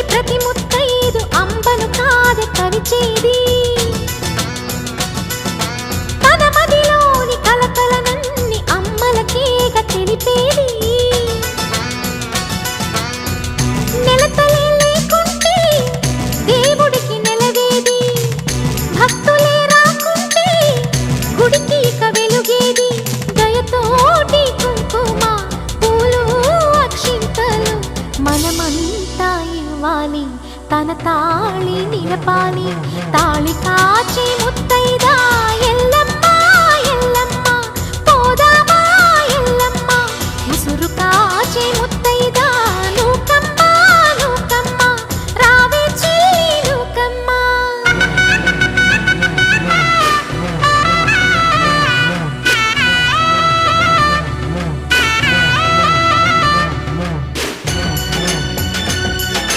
ప్రతి ముత్తైదు అంబను కాదే కరిచేది తన మదిలోని కలకలనన్ని అమ్మలకేగ తెలిపేది నెలతలే లేకుంటే దేవుడికి నెలవేది భక్తులే రాకుంటే గుడికి ఇక వెలుగేది దయతోటి కుంకుమ పూలు అక్షింతలు మనమంతా ఇవ్వాలి తన తాళి నిలపాలి తాళి కాచి ముత్తైదా